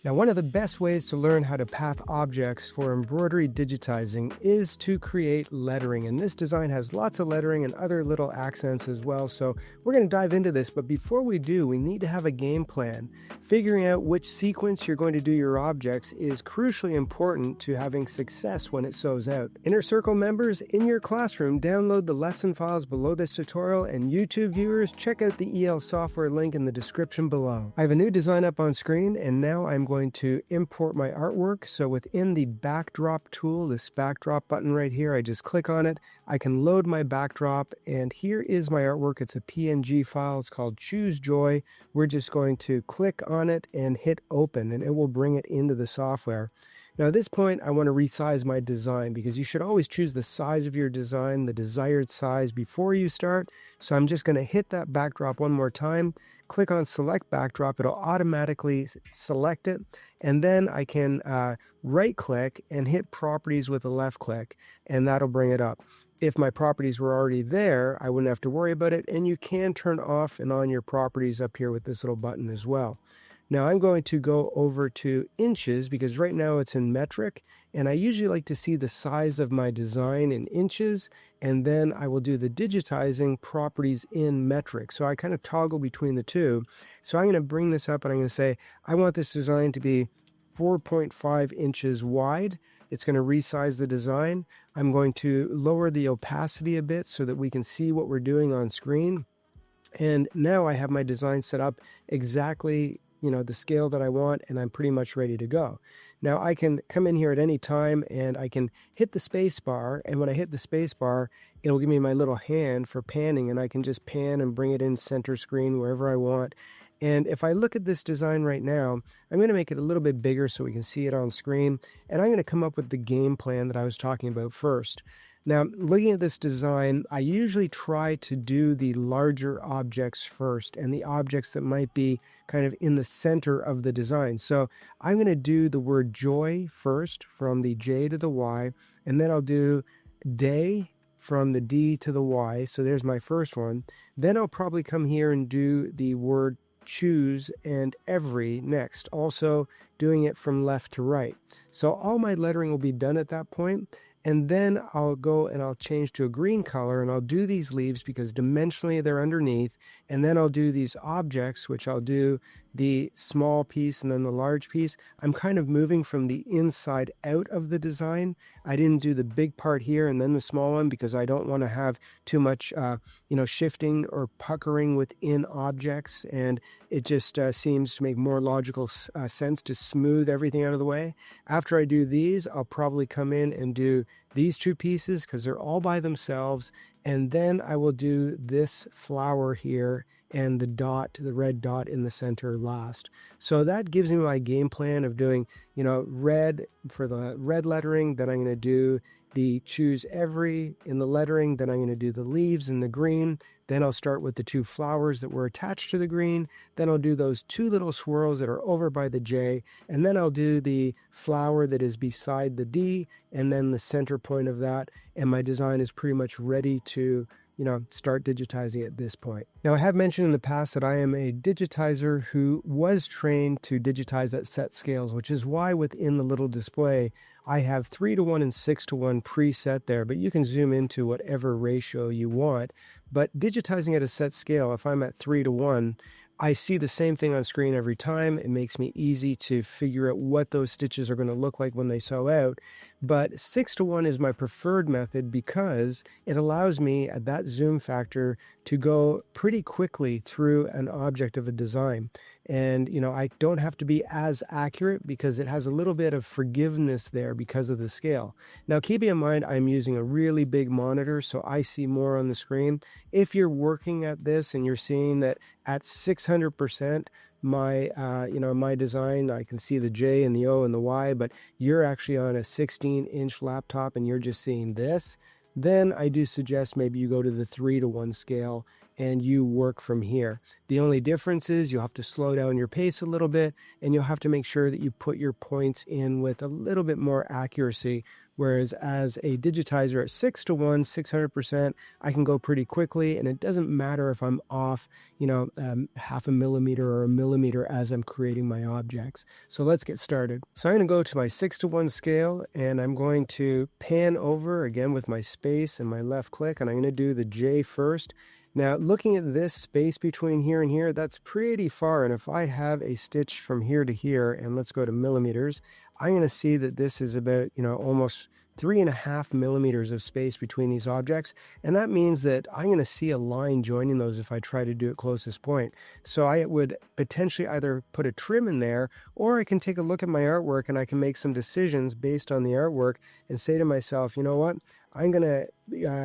Now, one of the best ways to learn how to path objects for embroidery digitizing is to create lettering. And this design has lots of lettering and other little accents as well. So we're going to dive into this. But before we do, we need to have a game plan. Figuring out which sequence you're going to do your objects is crucially important to having success when it sews out. Inner Circle members in your classroom, download the lesson files below this tutorial, and YouTube viewers, check out the EL software link in the description below. I have a new design up on screen, and now I'm going to import my artwork. So within the backdrop tool, this backdrop button right here, I just click on it. I can load my backdrop, and here is my artwork. It's a PNG file. It's called Choose Joy. We're just going to click on it and hit open, and it will bring it into the software. Now at this point, I want to resize my design because you should always choose the size of your design, the desired size before you start. So I'm just going to hit that backdrop one more time, click on select backdrop. It'll automatically select it. And then I can right click and hit properties with a left click, and that'll bring it up. If my properties were already there, I wouldn't have to worry about it. And you can turn off and on your properties up here with this little button as well. Now I'm going to go over to inches because right now it's in metric, and I usually like to see the size of my design in inches, and then I will do the digitizing properties in metric. So I kind of toggle between the two. So I'm going to bring this up and I'm going to say, I want this design to be 4.5 inches wide. It's going to resize the design. I'm going to lower the opacity a bit so that we can see what we're doing on screen. And now I have my design set up exactly the scale that I want, and I'm pretty much ready to go. Now I can come in here at any time and I can hit the space bar, and when I hit the space bar, it'll give me my little hand for panning, and I can just pan and bring it in center screen wherever I want. And if I look at this design right now, I'm going to make it a little bit bigger so we can see it on screen, and I'm going to come up with the game plan that I was talking about first. Now, looking at this design, I usually try to do the larger objects first and the objects that might be kind of in the center of the design. So I'm going to do the word joy first from the J to the Y, and then I'll do day from the D to the Y. So there's my first one. Then I'll probably come here and do the word choose and every next, also doing it from left to right. So all my lettering will be done at that point. And then I'll go and I'll change to a green color, and I'll do these leaves because dimensionally they're underneath. And then I'll do these objects, which I'll do the small piece and then the large piece. I'm kind of moving from the inside out of the design. I didn't do the big part here and then the small one because I don't want to have too much, shifting or puckering within objects. And it just seems to make more logical sense to smooth everything out of the way. After I do these, I'll probably come in and do these two pieces because they're all by themselves. And then I will do this flower here and the red dot in the center last. So that gives me my game plan of doing, red for the red lettering. Then I'm going to do the choose every in the lettering. Then I'm going to do the leaves in the green. Then I'll start with the two flowers that were attached to the green. Then I'll do those two little swirls that are over by the J. And then I'll do the flower that is beside the D, and then the center point of that. And my design is pretty much ready to start digitizing at this point. Now, I have mentioned in the past that I am a digitizer who was trained to digitize at set scales, which is why within the little display, I have 3:1 and 6:1 preset there, but you can zoom into whatever ratio you want. But digitizing at a set scale, if I'm at 3:1, I see the same thing on screen every time. It makes me easy to figure out what those stitches are going to look like when they sew out. But 6:1 is my preferred method because it allows me at that zoom factor to go pretty quickly through an object of a design. And, I don't have to be as accurate because it has a little bit of forgiveness there because of the scale. Now, keeping in mind, I'm using a really big monitor, so I see more on the screen. If you're working at this and you're seeing that at 600%, my design, I can see the J and the O and the Y, but you're actually on a 16-inch laptop and you're just seeing this, then I do suggest maybe you go to the 3:1 scale and you work from here. The only difference is you'll have to slow down your pace a little bit, and you'll have to make sure that you put your points in with a little bit more accuracy. Whereas as a digitizer at 6:1, 600%, I can go pretty quickly, and it doesn't matter if I'm off, half a millimeter or a millimeter as I'm creating my objects. So let's get started. So I'm going to go to my 6:1 scale, and I'm going to pan over again with my space and my left click, and I'm going to do the J first. Now, looking at this space between here and here, that's pretty far. And if I have a stitch from here to here, and let's go to millimeters, I'm going to see that this is about, almost 3.5 millimeters of space between these objects. And that means that I'm going to see a line joining those if I try to do it closest point. So I would potentially either put a trim in there, or I can take a look at my artwork and I can make some decisions based on the artwork and say to myself, you know what? I'm going to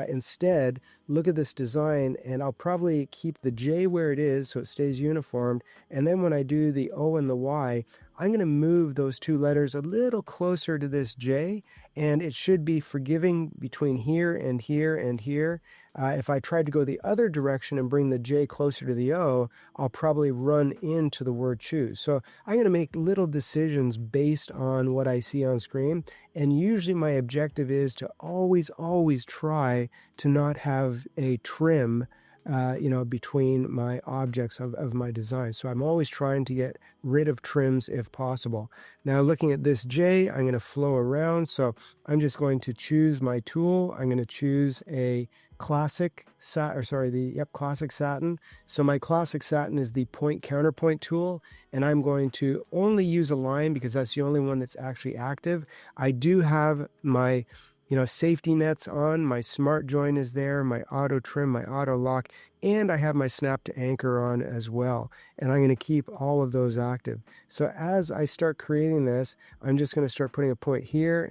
instead look at this design, and I'll probably keep the J where it is so it stays uniformed. And then when I do the O and the Y, I'm going to move those two letters a little closer to this J, and it should be forgiving between here and here and here. If I tried to go the other direction and bring the J closer to the O, I'll probably run into the word choose. So I'm going to make little decisions based on what I see on screen. And usually my objective is to always try to not have a trim between my objects of my design. So I'm always trying to get rid of trims if possible. Now looking at this J, I'm going to flow around. So I'm just going to choose my tool. I'm going to choose a classic classic satin. So my classic satin is the point counterpoint tool, and I'm going to only use a line because that's the only one that's actually active. I do have my safety nets on, my smart join is there, my auto trim, my auto lock, and I have my snap to anchor on as well. And I'm going to keep all of those active. So as I start creating this, I'm just going to start putting a point here,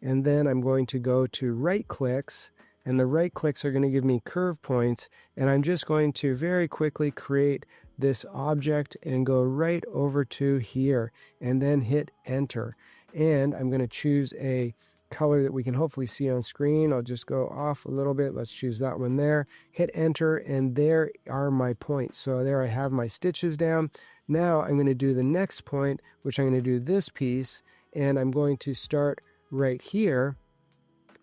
and then I'm going to go to right clicks, and the right clicks are going to give me curve points, and I'm just going to very quickly create this object and go right over to here, and then hit enter. And I'm going to choose a color that we can hopefully see on screen. I'll just go off a little bit. Let's choose that one there, hit enter, and there are my points. So there I have my stitches down. Now I'm going to do the next point, which I'm going to do this piece, and I'm going to start right here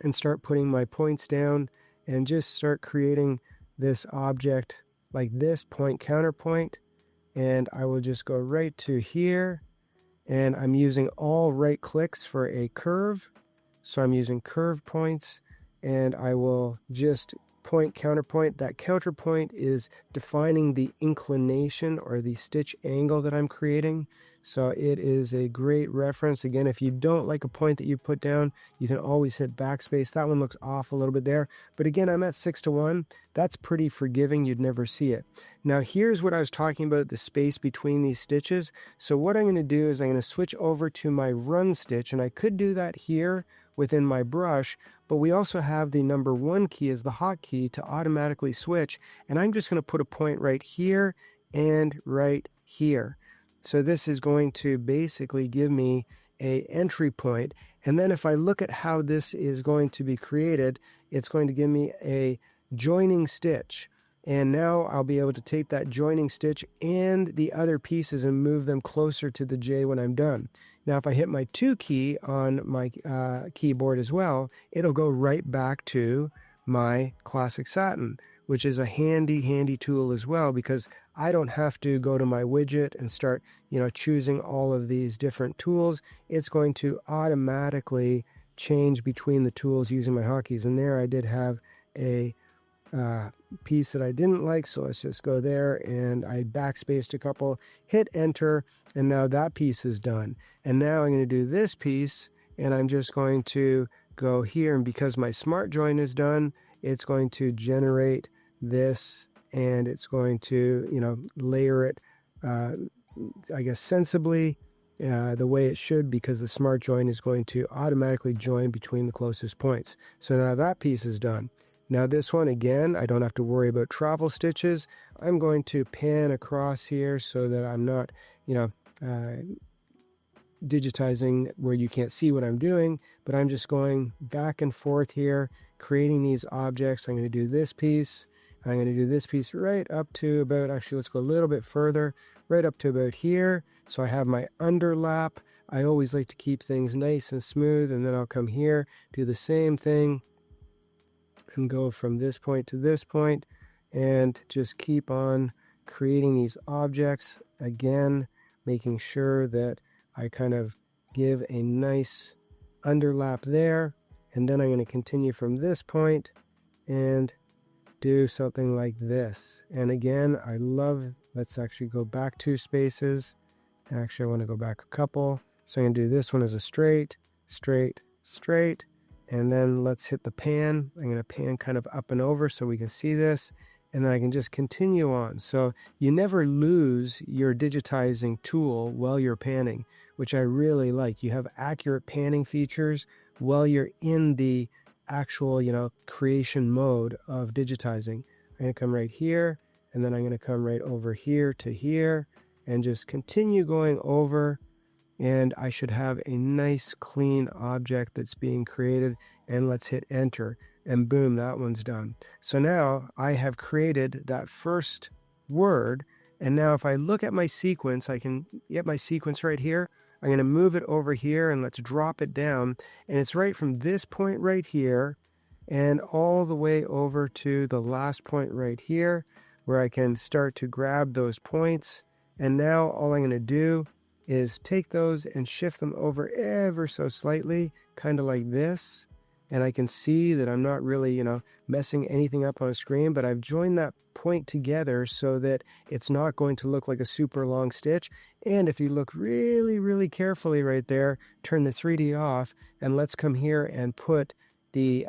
and start putting my points down and just start creating this object like this, point counterpoint, and I will just go right to here, and I'm using all right clicks for a curve. So I'm using curve points, and I will just point counterpoint. That counterpoint is defining the inclination or the stitch angle that I'm creating. So it is a great reference. Again, if you don't like a point that you put down, you can always hit backspace. That one looks off a little bit there. But again, I'm at 6:1. That's pretty forgiving. You'd never see it. Now, here's what I was talking about, the space between these stitches. So what I'm going to do is I'm going to switch over to my run stitch, and I could do that here within my brush, but we also have the number 1 key as the hotkey to automatically switch, and I'm just going to put a point right here and right here. So this is going to basically give me a entry point, and then if I look at how this is going to be created, it's going to give me a joining stitch. And now I'll be able to take that joining stitch and the other pieces and move them closer to the J when I'm done. Now, if I hit my 2 key on my keyboard as well, it'll go right back to my classic satin, which is a handy tool as well, because I don't have to go to my widget and start, choosing all of these different tools. It's going to automatically change between the tools using my hotkeys. And there I did have a piece that I didn't like, so let's just go there, and I backspaced a couple, hit enter, and now that piece is done. And now I'm going to do this piece, and I'm just going to go here, and because my smart join is done, it's going to generate this, and it's going to layer it I guess sensibly, the way it should, because the smart join is going to automatically join between the closest points. So now that piece is done. Now this one, again, I don't have to worry about travel stitches. I'm going to pan across here so that I'm not, digitizing where you can't see what I'm doing, but I'm just going back and forth here, creating these objects. I'm going to do this piece, I'm going to do this piece right up to about, actually, let's go a little bit further, right up to about here. So I have my underlap. I always like to keep things nice and smooth, and then I'll come here, do the same thing, and go from this point to this point, and just keep on creating these objects, again, making sure that I kind of give a nice underlap there, and then I'm going to continue from this point and do something like this. And again, I love, let's actually go back 2 spaces. Actually, I want to go back a couple. So I'm going to do this one as a straight, straight, straight, and then let's hit the pan. I'm going to pan kind of up and over so we can see this, and then I can just continue on. So you never lose your digitizing tool while you're panning, which I really like. You have accurate panning features while you're in the actual, creation mode of digitizing. I'm going to come right here, and then I'm going to come right over here to here, and just continue going over, and I should have a nice clean object that's being created. And let's hit enter, and boom, that one's done. So now I have created that first word, and now if I look at my sequence, I can get my sequence right here. I'm going to move it over here, and let's drop it down, and it's right from this point right here and all the way over to the last point right here, where I can start to grab those points. And now all I'm going to do is take those and shift them over ever so slightly, kind of like this. And I can see that I'm not really, messing anything up on the screen, but I've joined that point together so that it's not going to look like a super long stitch. And if you look really, really carefully right there, turn the 3D off, and let's come here and put the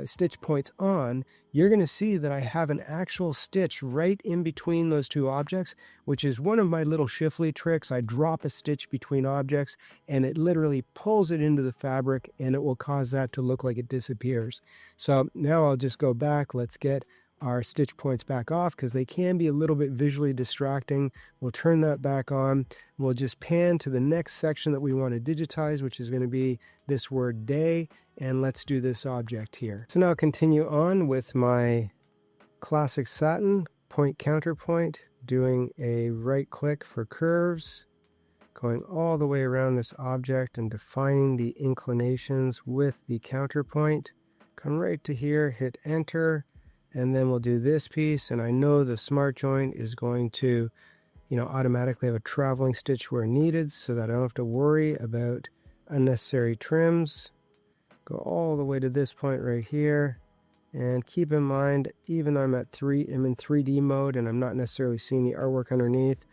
stitch points on, you're going to see that I have an actual stitch right in between those two objects, which is one of my little shiftly tricks. I drop a stitch between objects, and it literally pulls it into the fabric, and it will cause that to look like it disappears. So now I'll just go back. Let's get our stitch points back off because they can be a little bit visually distracting. We'll turn that back on. We'll just pan to the next section that we want to digitize, which is going to be this word day, and let's do this object here. So now I'll continue on with my classic satin point counterpoint, doing a right click for curves, going all the way around this object and defining the inclinations with the counterpoint. Come right to here, hit enter, and then we'll do this piece, and I know the smart joint is going to, automatically have a traveling stitch where needed so that I don't have to worry about unnecessary trims. Go all the way to this point right here, and keep in mind, even though I'm in 3D mode and I'm not necessarily seeing the artwork underneath,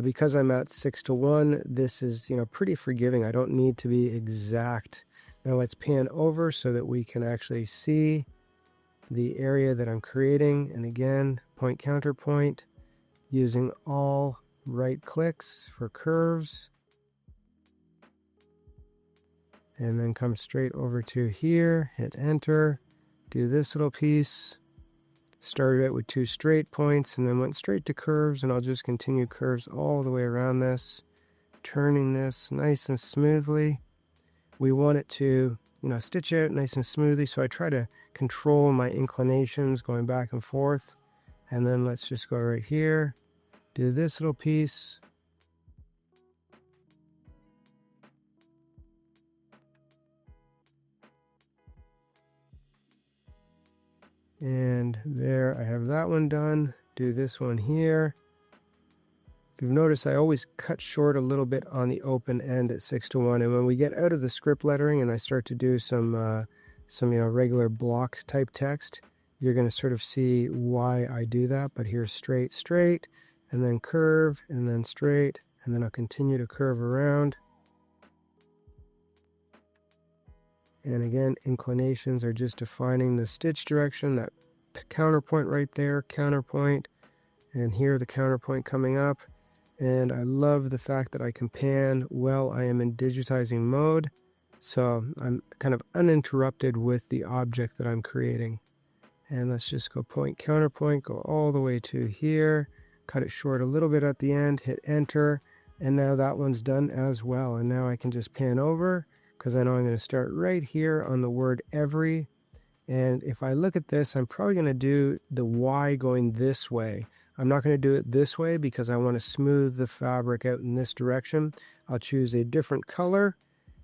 because I'm at 6:1, this is, pretty forgiving. I don't need to be exact. Now let's pan over so that we can actually see the area that I'm creating, and again, point counterpoint, using all right clicks for curves, and then come straight over to here, hit enter, do this little piece, started out with 2 straight points and then went straight to curves, and I'll just continue curves all the way around this, turning this nice and smoothly. We want it to stitch out nice and smoothly, so I try to control my inclinations going back and forth. And then let's just go right here, do this little piece, and there, I have that one done. Do this one here. If you've noticed, I always cut short a little bit on the open end at 6:1, and when we get out of the script lettering and I start to do some regular block type text, you're going to sort of see why I do that. But here's straight, straight, and then curve, and then straight, and then I'll continue to curve around. And again, inclinations are just defining the stitch direction, that counterpoint right there, counterpoint, and here the counterpoint coming up. And I love the fact that I can pan while I am in digitizing mode, so I'm kind of uninterrupted with the object that I'm creating. And let's just go point counterpoint, go all the way to here, cut it short a little bit at the end, hit enter, and now that one's done as well. And now I can just pan over, because I know I'm going to start right here on the word every, And if I look at this, I'm probably going to do the Y going this way. I'm not going to do it this way because I want to smooth the fabric out in this direction. I'll choose a different color,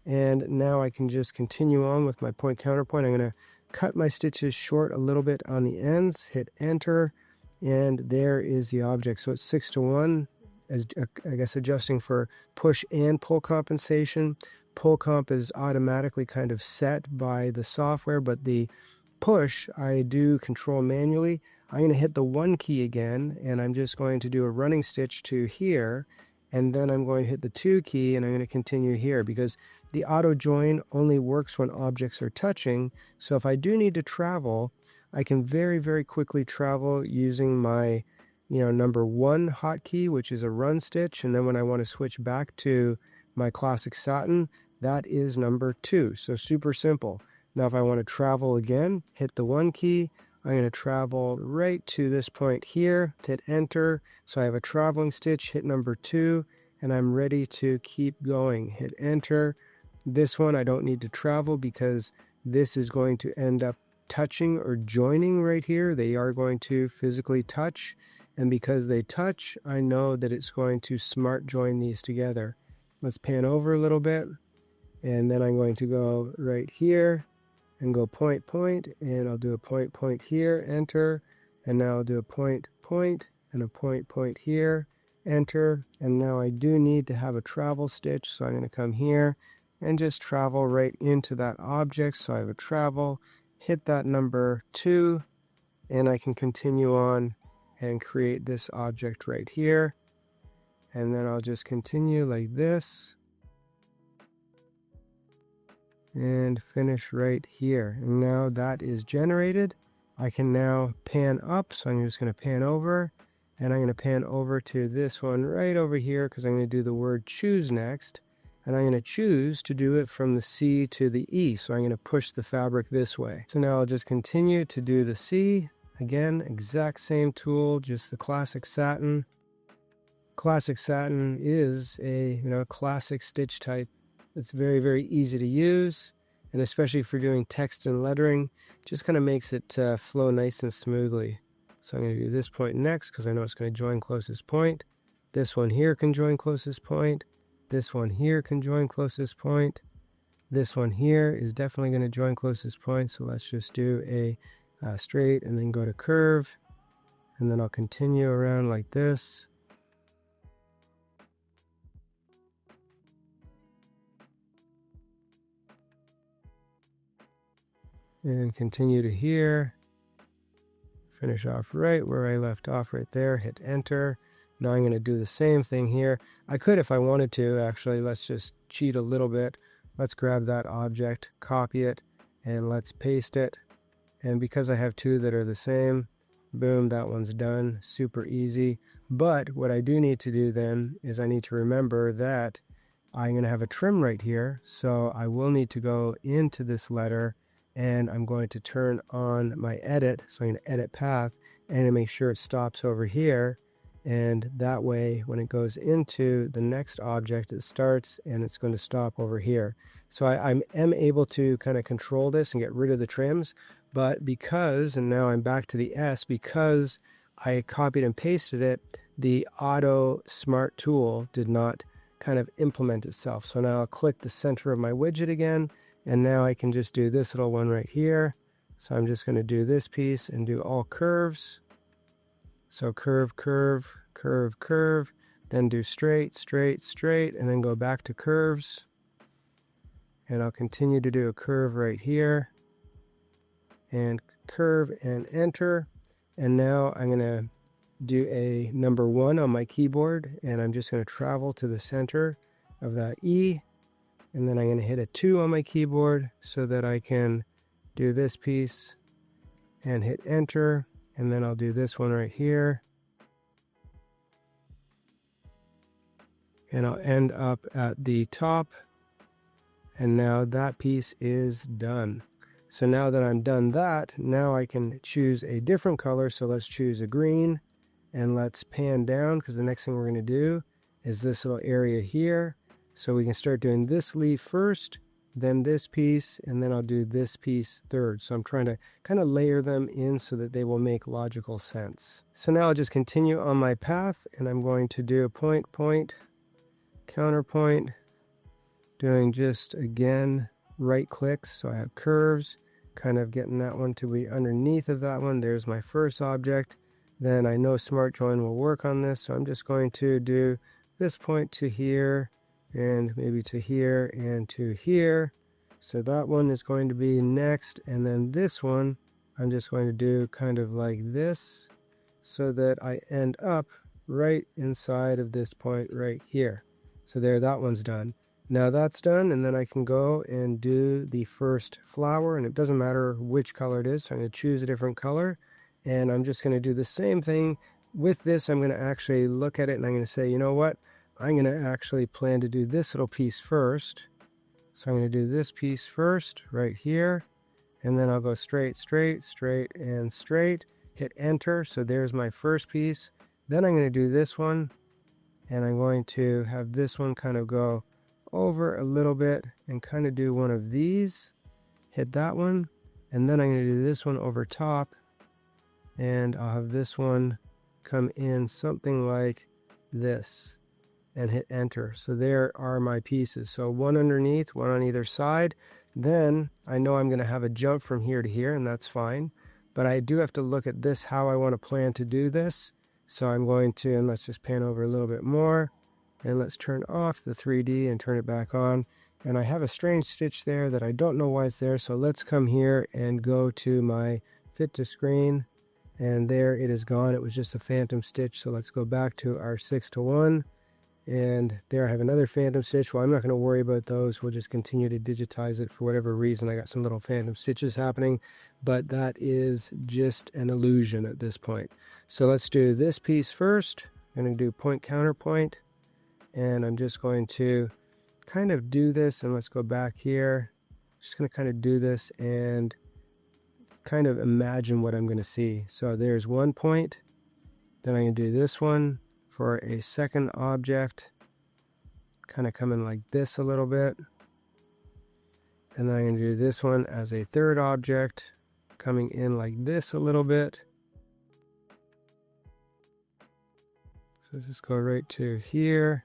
and now I can just continue on with my point counterpoint. I'm going to cut my stitches short a little bit on the ends, hit enter, and there is the object. So it's 6:1, as I guess adjusting for push and pull compensation. Pull comp is automatically kind of set by the software, but the push I do control manually. I'm going to hit the 1 key again, and I'm just going to do a running stitch to here, and then I'm going to hit the 2 key, and I'm going to continue here because the auto join only works when objects are touching. So if I do need to travel, I can very, very quickly travel using my number 1 hotkey, which is a run stitch, and then when I want to switch back to my classic satin, that is number 2. So super simple. Now if I want to travel again, hit the 1 key. I'm going to travel right to this point here, hit enter. So I have a traveling stitch, hit number 2, and I'm ready to keep going. Hit enter. This one I don't need to travel because this is going to end up touching or joining right here. They are going to physically touch, and because they touch, I know that it's going to smart join these together. Let's pan over a little bit, and then I'm going to go right here and go point, point, and I'll do a point, point here, enter, and now I'll do a point, point, and a point, point here, enter, and now I do need to have a travel stitch, so I'm going to come here and just travel right into that object. So I have a travel, hit that number 2, and I can continue on and create this object right here, and then I'll just continue like this and finish right here. And now that is generated. I can now pan up, so I'm just going to pan over, and I'm going to pan over to this one right over here because I'm going to do the word choose next, and I'm going to choose to do it from the C to the E, so I'm going to push the fabric this way. So now I'll just continue to do the C. Again, exact same tool, just the classic satin. Classic satin is a classic stitch type. It's very, very easy to use, and especially for doing text and lettering, just kind of makes it flow nice and smoothly. So I'm going to do this point next because I know it's going to join closest point. This one here can join closest point. This one here can join closest point. This one here is definitely going to join closest point, so let's just do a straight and then go to curve, and then I'll continue around like this. And continue to here, finish off right where I left off right there, hit enter. Now I'm going to do the same thing here. I could if I wanted to, actually. Let's just cheat a little bit. Let's grab that object, copy it, and let's paste it. And because I have 2 that are the same, boom, that one's done. Super easy. But what I do need to do then is I need to remember that I'm going to have a trim right here. So I will need to go into this letter, and I'm going to turn on my edit. So I'm going to edit path and make sure it stops over here. And that way, when it goes into the next object, it starts and it's going to stop over here. So I am able to kind of control this and get rid of the trims. But because, and now I'm back to the S, because I copied and pasted it, the Auto Smart tool did not kind of implement itself. So now I'll click the center of my widget again, and now I can just do this little one right here. So I'm just going to do this piece and do all curves. So curve, curve, curve, curve, then do straight, straight, straight, and then go back to curves. And I'll continue to do a curve right here, and curve and enter. And now I'm going to do a number 1 on my keyboard, and I'm just going to travel to the center of that E, and then I'm going to hit a 2 on my keyboard so that I can do this piece and hit enter. And then I'll do this one right here, and I'll end up at the top, and now that piece is done. So now that I'm done that, now I can choose a different color. So let's choose a green, and let's pan down because the next thing we're going to do is this little area here. So we can start doing this leaf first, then this piece, and then I'll do this piece third. So I'm trying to kind of layer them in so that they will make logical sense. So now I'll just continue on my path, and I'm going to do a point, point, counterpoint, doing just, again, right clicks. So I have curves, kind of getting that one to be underneath of that one. There's my first object. Then I know Smart Join will work on this, so I'm just going to do this point to here, and maybe to here, and to here. So that one is going to be next, and then this one I'm just going to do kind of like this, so that I end up right inside of this point right here. So there, that one's done. Now that's done, and then I can go and do the first flower, and it doesn't matter which color it is, so I'm going to choose a different color, and I'm just going to do the same thing. With this, I'm going to actually look at it, and I'm going to say, you know what, I'm going to actually plan to do this little piece first. So I'm going to do this piece first, right here, and then I'll go straight, straight, straight, and straight, hit enter, so there's my first piece. Then I'm going to do this one, and I'm going to have this one kind of go over a little bit and kind of do one of these, hit that one, and then I'm going to do this one over top, and I'll have this one come in something like this and hit enter. So there are my pieces. So one underneath, one on either side. Then I know I'm going to have a jump from here to here, and that's fine, but I do have to look at this, how I want to plan to do this. So I'm going to, and let's just pan over a little bit more, and let's turn off the 3D and turn it back on. And I have a strange stitch there that I don't know why it's there, so let's come here and go to my fit to screen, and there it is gone. It was just a phantom stitch. So let's go back to our 6:1, and there I have another phantom stitch. Well, I'm not going to worry about those. We'll just continue to digitize it for whatever reason. I got some little phantom stitches happening, but that is just an illusion at this point. So let's do this piece first. I'm going to do point, counterpoint, and I'm just going to kind of do this, and let's go back here. Just going to kind of do this and kind of imagine what I'm going to see. So there's one point, then I'm going to do this one for a second object, kind of coming like this a little bit, and then I'm going to do this one as a third object, coming in like this a little bit. So let's just go right to here,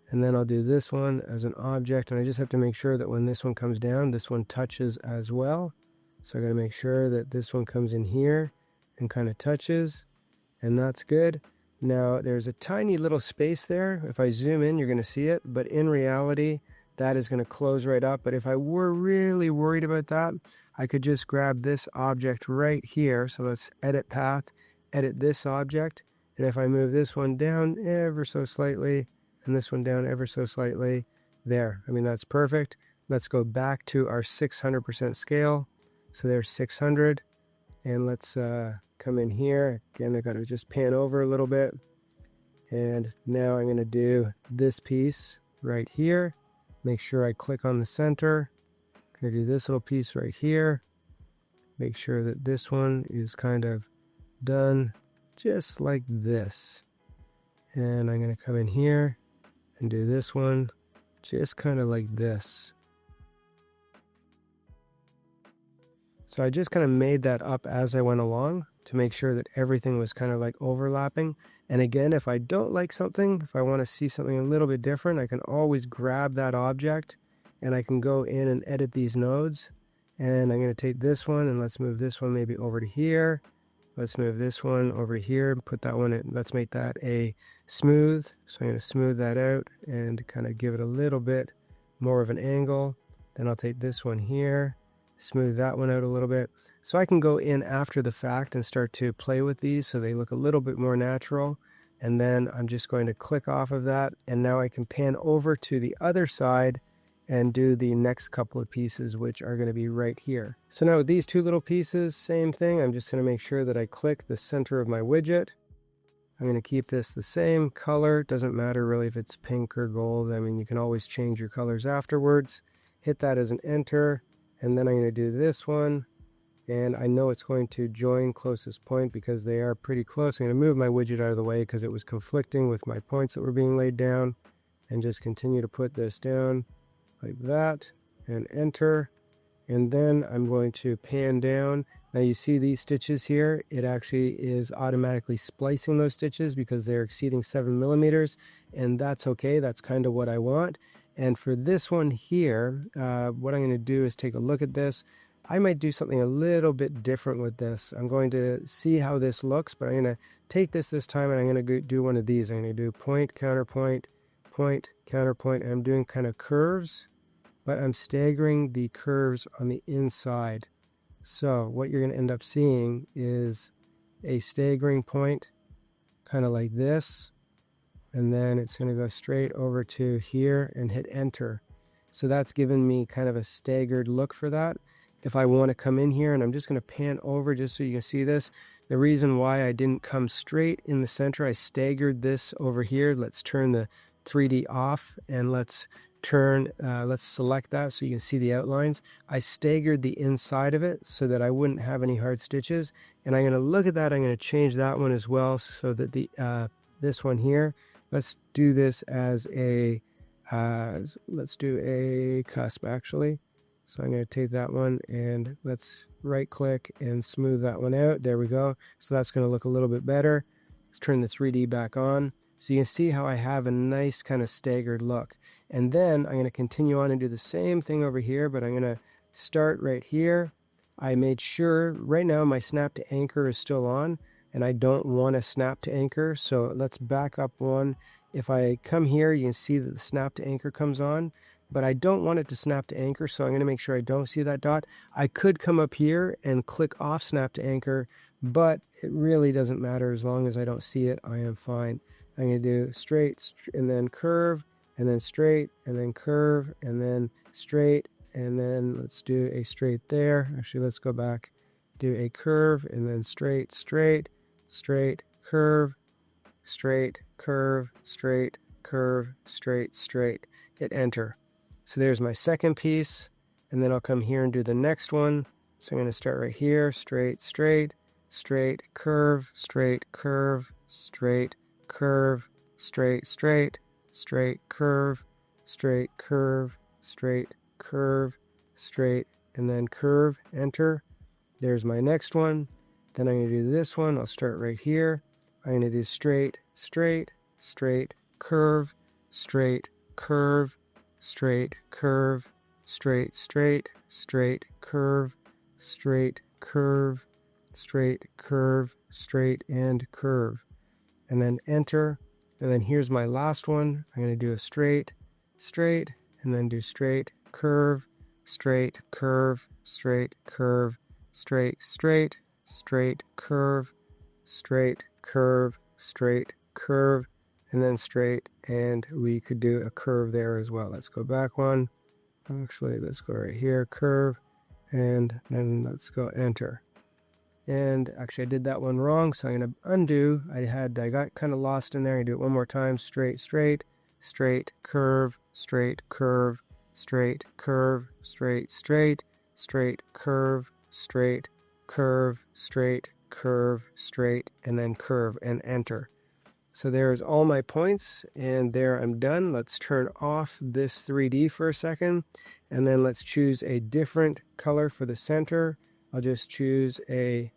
and then I'll do this one as an object, and I just have to make sure that when this one comes down, this one touches as well. So I got to make sure that this one comes in here and kind of touches, and that's good. Now there's a tiny little space there. If I zoom in, you're going to see it, but in reality, that is going to close right up. But if I were really worried about that, I could just grab this object right here. So let's edit path, edit this object. And if I move this one down ever so slightly, and this one down ever so slightly, there. I mean, that's perfect. Let's go back to our 600% scale. So there's 600, and let's come in here. Again, I got to just pan over a little bit. And now I'm going to do this piece right here. Make sure I click on the center. I'm going to do this little piece right here. Make sure that this one is kind of done just like this. And I'm going to come in here and do this one just kind of like this. So I just kind of made that up as I went along to make sure that everything was kind of like overlapping. And again, if I don't like something, if I want to see something a little bit different, I can always grab that object and I can go in and edit these nodes. And I'm going to take this one, and let's move this one maybe over to here. Let's move this one over here and put that one in. Let's make that a smooth. So I'm going to smooth that out and kind of give it a little bit more of an angle. Then I'll take this one here, smooth that one out a little bit. So I can go in after the fact and start to play with these so they look a little bit more natural. And then I'm just going to click off of that. And now I can pan over to the other side and do the next couple of pieces, which are going to be right here. So now with these two little pieces, same thing. I'm just going to make sure that I click the center of my widget. I'm going to keep this the same color. Doesn't matter really if it's pink or gold. I mean, you can always change your colors afterwards. Hit that as an enter. And then I'm going to do this one, and I know it's going to join closest point because they are pretty close. I'm going to move my widget out of the way because it was conflicting with my points that were being laid down, and just continue to put this down like that. and enter. And then I'm going to pan down. Now you see these stitches here, it actually is automatically splicing those stitches because they're exceeding 7 millimeters, and that's okay. That's kind of what I want. And for this one here, what I'm going to do is take a look at this. I might do something a little bit different with this. I'm going to see how this looks, but I'm going to take this time and I'm going to do one of these. I'm going to do point, counterpoint, point, counterpoint. I'm doing kind of curves, but I'm staggering the curves on the inside. So what you're going to end up seeing is a staggering point, kind of like this, and then it's going to go straight over to here and hit enter. So that's given me kind of a staggered look for that. If I want to come in here, and I'm just going to pan over just so you can see this, the reason why I didn't come straight in the center, I staggered this over here. Let's turn the 3D off and let's select that so you can see the outlines. I staggered the inside of it so that I wouldn't have any hard stitches, and I'm going to look at that. I'm going to change that one as well so that the this one here, let's do this as a let's do a cusp actually. So I'm going to take that one and let's right click and smooth that one out. There we go. So that's going to look a little bit better. Let's turn the 3D back on so you can see how I have a nice kind of staggered look. And then I'm going to continue on and do the same thing over here, but I'm going to start right here. I made sure right now my snap to anchor is still on, and I don't want to snap to anchor. So let's back up one. If I come here, you can see that the snap to anchor comes on, but I don't want it to snap to anchor. So I'm going to make sure I don't see that dot. I could come up here and click off snap to anchor, but it really doesn't matter. As long as I don't see it, I am fine. I'm going to do straight and then curve, and then straight, and then curve, and then straight, and then let's do a straight there. Actually, let's go back, do a curve, and then straight, straight, straight, curve, straight, curve, straight, curve, straight, straight. Hit enter. So there's my second piece, and then I'll come here and do the next one. So I'm going to start right here, straight, straight, straight, curve, straight, curve, straight, curve, straight, straight, straight, curve, straight, curve, straight, curve, straight, and then curve, enter. There's my next one. Then I'm going to do this one. I'll start right here. I'm going to do straight, straight, straight, curve, straight, curve, straight, curve, straight, straight, straight, curve, straight, curve, straight, curve, straight, and curve. And then enter. And then here's my last one. I'm going to do a straight, straight, and then do straight, curve, straight, curve, straight, curve, straight, straight, straight, curve, straight, curve, straight, curve, and then straight. And we could do a curve there as well. Let's go back one. Actually, let's go right here, curve, and then let's go enter. And actually I did that one wrong, so I'm going to undo. I got kind of lost in there. I do it one more time. Straight, straight, straight, curve, straight, curve, straight, curve, straight, straight, straight, curve, straight, curve, straight, curve, straight, and then curve, and enter. So there's all my points, and there I'm done. Let's turn off this 3D for a second, and then let's choose a different color for the center. I'll just choose a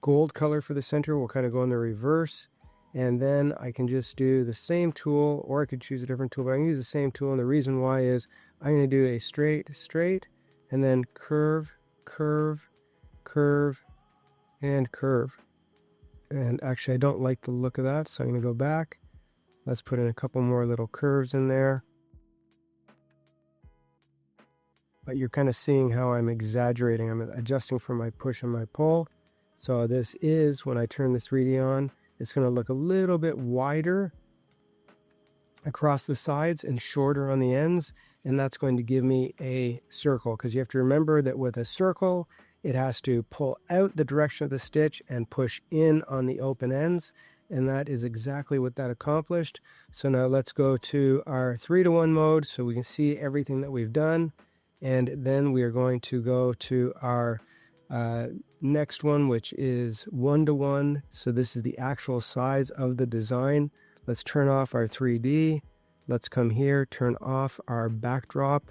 gold color for the center. We'll kind of go in the reverse, and then I can just do the same tool, or I could choose a different tool, but I can use the same tool. And the reason why is I'm going to do a straight, straight, and then curve, curve, curve, and curve. And actually I don't like the look of that, so I'm going to go back. Let's put in a couple more little curves in there. But you're kind of seeing how I'm exaggerating. I'm adjusting for my push and my pull. So this is, when I turn the 3D on, it's going to look a little bit wider across the sides and shorter on the ends. And that's going to give me a circle, because you have to remember that with a circle, it has to pull out the direction of the stitch and push in on the open ends. And that is exactly what that accomplished. So now let's go to our 3-to-1 mode so we can see everything that we've done. And then we are going to go to our next one, which is 1-to-1. So this is the actual size of the design. Let's turn off our 3D. Let's come here, turn off our backdrop,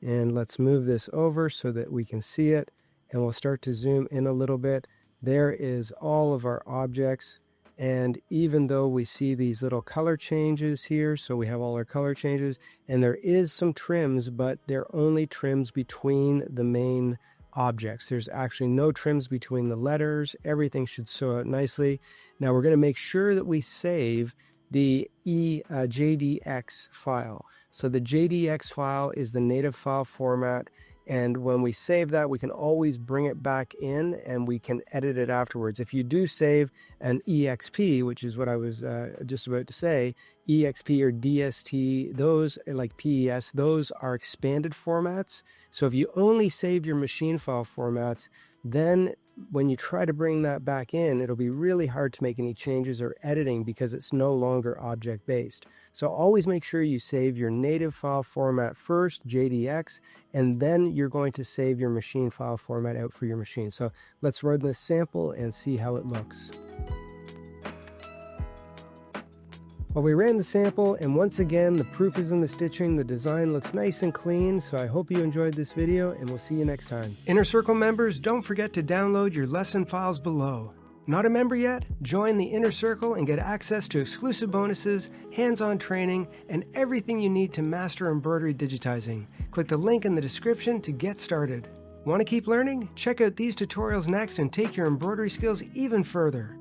And let's move this over so that we can see it. And we'll start to zoom in a little bit. There is all of our objects. And even though we see these little color changes here, so we have all our color changes, and there is some trims, but they're only trims between the main objects. There's actually no trims between the letters. Everything should sew out nicely. Now we're going to make sure that we save the JDX file. So the JDX file is the native file format, and when we save that, we can always bring it back in and we can edit it afterwards. If you do save an EXP, which is what I was just about to say, EXP or DST, those like PES, those are expanded formats. So if you only save your machine file formats, then when you try to bring that back in, it'll be really hard to make any changes or editing because it's no longer object based. So always make sure you save your native file format first, JDX, and then you're going to save your machine file format out for your machine. So let's run this sample and see how it looks. Well, we ran the sample, and once again, the proof is in the stitching. The design looks nice and clean, so I hope you enjoyed this video, and we'll see you next time. Inner Circle members, don't forget to download your lesson files below. Not a member yet? Join the Inner Circle and get access to exclusive bonuses, hands-on training, and everything you need to master embroidery digitizing. Click the link in the description to get started. Want to keep learning? Check out these tutorials next and take your embroidery skills even further.